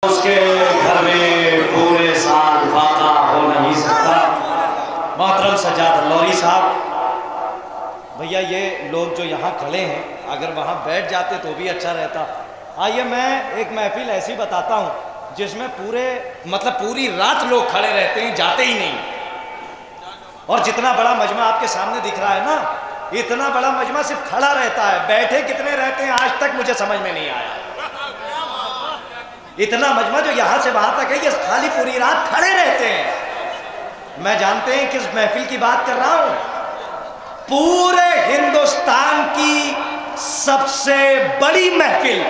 उसके घर में पूरे साल फाका हो नहीं सकता। मोहतरम सज्जाद लौरी साहब, भैया ये लोग जो यहाँ खड़े हैं अगर वहाँ बैठ जाते तो भी अच्छा रहता। आइए मैं एक महफिल ऐसी बताता हूँ जिसमें पूरी रात लोग खड़े रहते हैं, जाते ही नहीं। और जितना बड़ा मजमा आपके सामने दिख रहा है ना, इतना बड़ा मजमा सिर्फ खड़ा रहता है, बैठे कितने रहते हैं आज तक मुझे समझ में नहीं आया। इतना मजमा जो यहाँ से वहाँ तक है, ये खाली पूरी रात खड़े रहते हैं। मैं जानते हैं किस महफिल की बात कर रहा हूँ। पूरे हिंदुस्तान की सबसे बड़ी महफिल।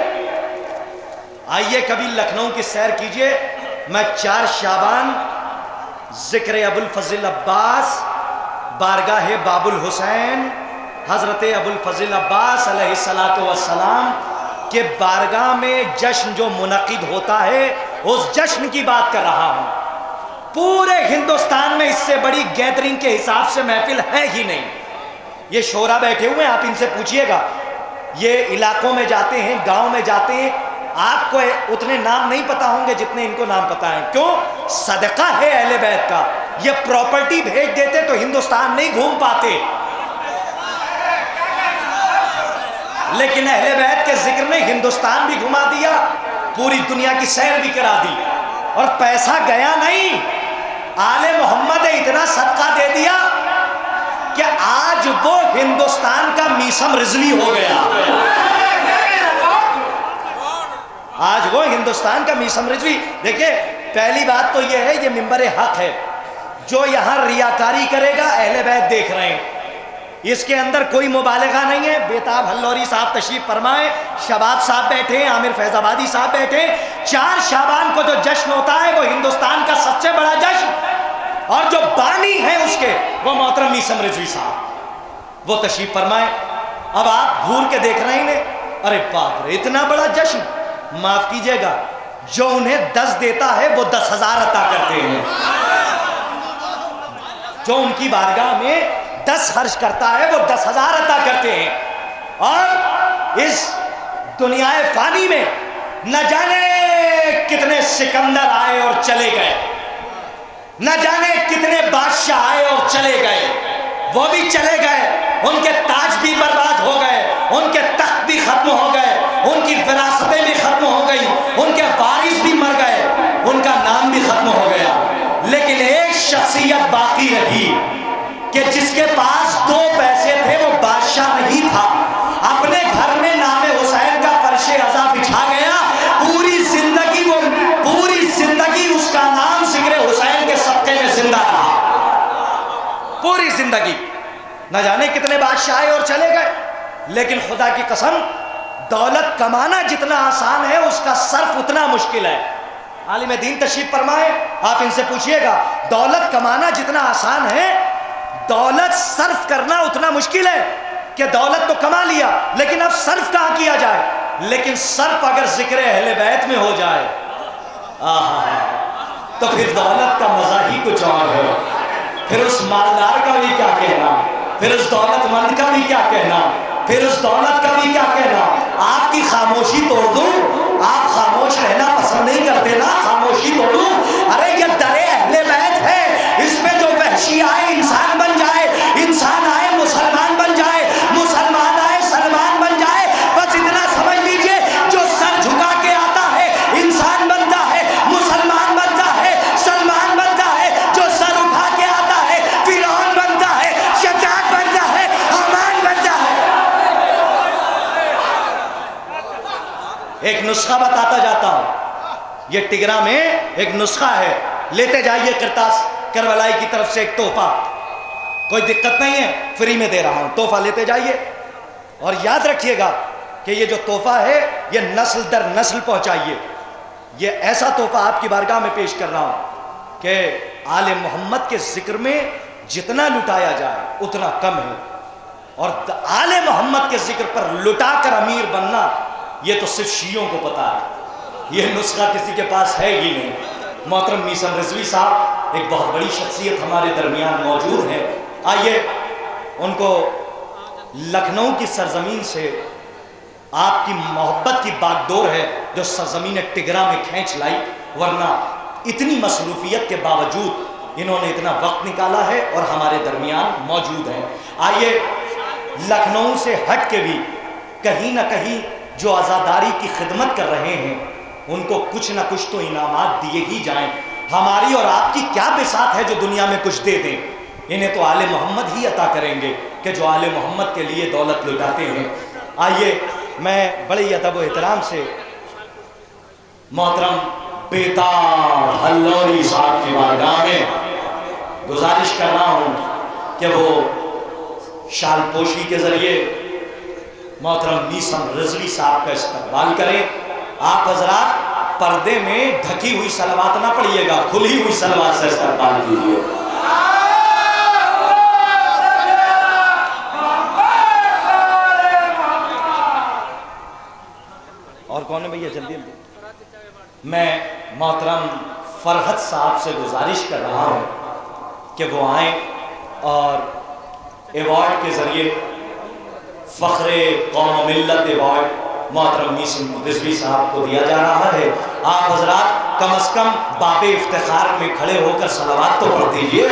आइए कभी लखनऊ की सैर कीजिए। मैं 4 शाबान जिक्र अबुल फजिल अब्बास बारगाह बाबुल हुसैन हजरत अबुल फजिल अब्बास अलैहिस्सलातु वस्सलाम के बारगाह में जश्न जो मुनक़िद होता है, उस जश्न की बात कर रहा हूं। पूरे हिंदुस्तान में इससे बड़ी गैदरिंग के हिसाब से महफिल है ही नहीं। ये शोरा बैठे हुए हैं, आप इनसे पूछिएगा। ये इलाकों में जाते हैं, गांव में जाते हैं, आपको उतने नाम नहीं पता होंगे जितने इनको नाम पता है। क्यों? सदका है अहले बैत का। ये प्रॉपर्टी भेज देते तो हिंदुस्तान नहीं घूम पाते, लेकिन अहले बैत के जिक्र ने हिंदुस्तान भी घुमा दिया, पूरी दुनिया की सैर भी करा दी। और पैसा गया नहीं, आले मोहम्मद ने इतना सदका दे दिया कि आज वो हिंदुस्तान का मीसम रिजवी हो गया। आज वो हिंदुस्तान का मीसम रिजवी। देखिए, पहली बात तो ये है, ये मिंबर हक है। जो यहाँ रियाकारी करेगा अहले बैत देख रहे हैं, इसके अंदर कोई मुबालगा नहीं है। बेताब हल्लौरी साहब तशरीफ फरमाए, शबाब साहब बैठे, आमिर फैजाबादी साहब बैठे। 4 शाबान को जो जश्न होता है वो हिंदुस्तान का सबसे बड़ा जश्न, और जो बानी है उसके वो मोहतरम मीसम रिजवी साहब, वो तशरीफ फरमाए। अब आप घूर के देख रहे हैं, अरे बाप रे, इतना बड़ा जश्न। माफ कीजिएगा, जो उन्हें 10 देता है वो 10,000 अता करते हैं। जो उनकी बारगाह में 10 खर्च करता है वो 10,000 अता करते हैं। और इस दुनियाए फानी में न जाने कितने सिकंदर आए और चले गए, न जाने कितने बादशाह आए और चले गए, वो भी चले गए, उनके ताज भी बर्बाद हो गए, उनके तख्त भी खत्म हो गए, उनकी विरासतें भी खत्म हो गई, उनके वारिस भी मर गए, उनका नाम भी खत्म हो गया। लेकिन एक शख्सियत बाकी रही कि जिसके पास 2 पैसे थे, वो बादशाह नहीं था, अपने घर में नामे हुसैन का फर्शे अज़ा बिछा गया। पूरी जिंदगी उसका नाम जिक्र हुसैन के सदक़े में जिंदा रहा, पूरी जिंदगी। न जाने कितने बादशाह आए और चले गए, लेकिन खुदा की कसम, दौलत कमाना जितना आसान है उसका सर्फ उतना मुश्किल है। आलिम दीन तशरीफ फरमाए, आप इनसे पूछिएगा, दौलत कमाना जितना आसान है, दौलत सर्फ करना उतना मुश्किल है। कि दौलत तो कमा लिया, लेकिन अब सर्फ कहाँ किया जाए। लेकिन सर्फ अगर जिक्र अहले बैत में हो जाए, तो फिर दौलत का मजा ही कुछ और है। फिर उस मालदार का भी क्या कहना, फिर उस दौलतमंद का भी क्या कहना, फिर उस दौलत का भी क्या कहना। आपकी खामोशी तोड़ दूं, आप खामोश रहना पसंद नहीं करते ना, खामोशी तोड़ूं। अरे ये दरे अहले बैत है, इसमें जो वहशी आए इंसान बन जाए, इंसान आए मुसलमान बन जाए, मुसलमान आए सलमान बन जाए। बस इतना समझ लीजिए, जो सर झुका के आता है इंसान बनता है, मुसलमान बनता है, सलमान बनता है। जो सर उठा के आता है फिरौन बनता है, शजाक बनता है, हमान बनता है। एक नुस्खा बताता जाता हूं। ये टिगरा में एक नुस्खा है, लेते जाइए करतास करबलाई की तरफ से एक तोहफा, कोई दिक्कत नहीं है, फ्री में दे रहा हूं, तोहफा लेते जाइए। और याद रखिएगा कि ये जो तोहफा है ये नस्ल दर नस्ल पहुंचाइए। ये ऐसा तोहफा आपकी बारगाह में पेश कर रहा हूं कि आले मोहम्मद के जिक्र में जितना लुटाया जाए उतना कम है, और आले मोहम्मद के जिक्र पर लुटाकर अमीर बनना ये तो सिर्फ शियों को पता है। ये नुस्खा किसी के पास है ही नहीं। मोहतरम मीसम रिजवी साहब एक बहुत बड़ी शख्सियत हमारे दरमियान मौजूद है। आइए उनको लखनऊ की सरजमीन से आपकी मोहब्बत की बागडोर है जो सरजमीन टिगरा में खींच लाई, वरना इतनी मसरूफियत के बावजूद इन्होंने इतना वक्त निकाला है और हमारे दरमियान मौजूद है। आइए लखनऊ से हट के भी कहीं ना कहीं जो आज़ादारी की खिदमत कर रहे हैं उनको कुछ ना कुछ तो इनामात दिए ही जाएं। हमारी और आपकी क्या बिसात है जो दुनिया में कुछ दे दें, इन्हें तो आले मोहम्मद ही अता करेंगे कि जो आले मोहम्मद के लिए दौलत लुटाते हैं। आइए मैं बड़े अदब व एहतराम से मोहतरम बेताब हल्लौरी साहब की बारगाह में गुजारिश कर रहा हूँ कि वो शालपोशी के ज़रिए मोहतरम मीसम रिजवी साहब का इस्तकबाल करें। आप हजरात पर्दे में ढकी हुई सलवात ना पढ़िएगा, खुली हुई सलवात से इस्तकबाल कीजिए। और कौन है भैया, जल्दी जल्दी। मैं मोहतरम फरहत साहब से गुजारिश कर रहा हूँ कि वो आए और अवार्ड के ज़रिए फ़ख्रे कौम मिल्लत अवार्ड मोहतरम मीसम रिजवी साहब को दिया जा रहा है। आप हजरात कम अज़ कम बाबे इफ्तिखार में खड़े होकर सलावत तो पढ़ दीजिए।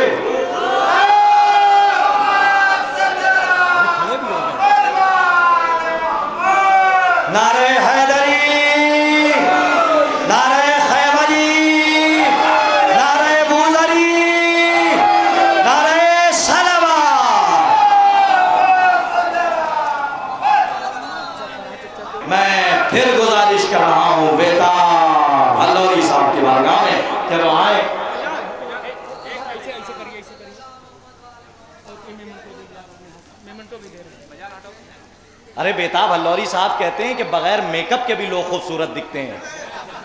नारे हैदरी, नारे खैबरी, नारे बुलरी, नारे सलवा। मैं फिर गुजारिश कर रहा हूँ बेताब हल्लौरी साहब की बारगाह में कि वो आए। अरे बेताब हल्लौरी साहब कहते हैं कि बगैर मेकअप के भी लोग खूबसूरत दिखते हैं,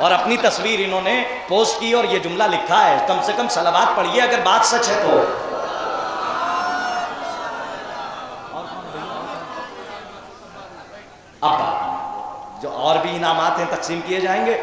और अपनी तस्वीर इन्होंने पोस्ट की और ये जुमला लिखा है, कम से कम सलावत पढ़िए अगर बात सच है तो। अब जो और भी इनामात हैं तकसीम किए जाएंगे।